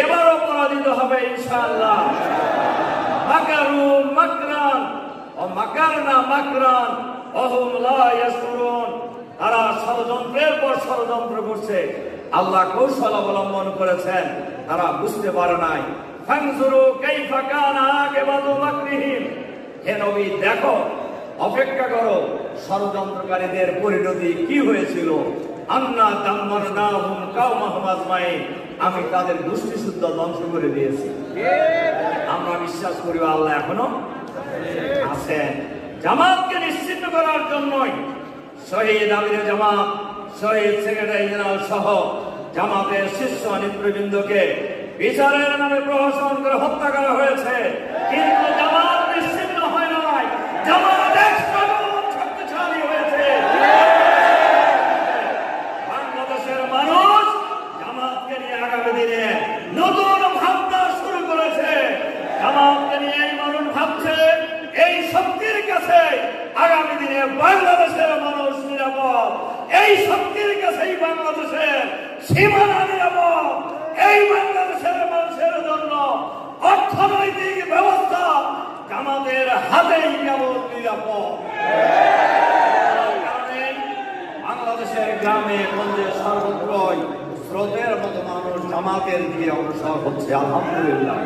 এবারও পরাজিত হবে ইনশাআল্লাহ। মাকারু মাকরান ও মাকারনা মাকরান ওহুম লা ইয়াশকুরুন। তারা ষড়যন্ত্রের পর ষড়যন্ত্র করছে, আল্লাহ কৌশল অবলম্বন করেছেন, তারা বুঝতে পারে নাই। ফানজুরু কাইফা কানা আকিবাতু মাকরিহিম। হে নবী, দেখো, অপেক্ষা করো, ষড়যন্ত্রকারীদের পরিণতি কি হয়েছিল। আন্না দাম্মারনাহুম কাওমাহুম আজমাইন। আমি তাদের গোষ্ঠী শুদ্ধ ধ্বংস করে দিয়েছি। আমরা বিশ্বাস করি আল্লাহ এখনো আছেন। জামাতকে নিশ্চিত করার জন্যই শহীদ আমিরে জামাত, শহীদ সেক্রেটারি জেনারেল সহ জামাতের শীর্ষ নেতৃবৃন্দকে বিচারের নামে প্রহসন করে হত্যা করা হয়েছে। কিন্তু জামাত নিশ্চিন্ন হয় নাই, জামাত শক্তিশালী হয়েছে। বাংলাদেশের মানুষ জামাতকে নিয়ে আগামী দিনে নতুন ভাবনা শুরু করেছে। জামাতকে নিয়ে এই মানুষ ভাবছে এই শক্তির কাছে আগামী দিনে বাংলাদেশের মানুষ নিরাপদ, এই শক্তির কাছেই বাংলাদেশের সীমানা নিরাপদ, এই বাংলাদেশের মানুষের জন্য অর্থনৈতিক ব্যবস্থা জামাতের হাতেই কেবল নিরাপদ। বাংলাদেশের গ্রামে গঞ্জে সর্বত্রই স্রোতের মতো মানুষ জামাতের দিকে অগ্রসর হচ্ছে, আলহামদুলিল্লাহ।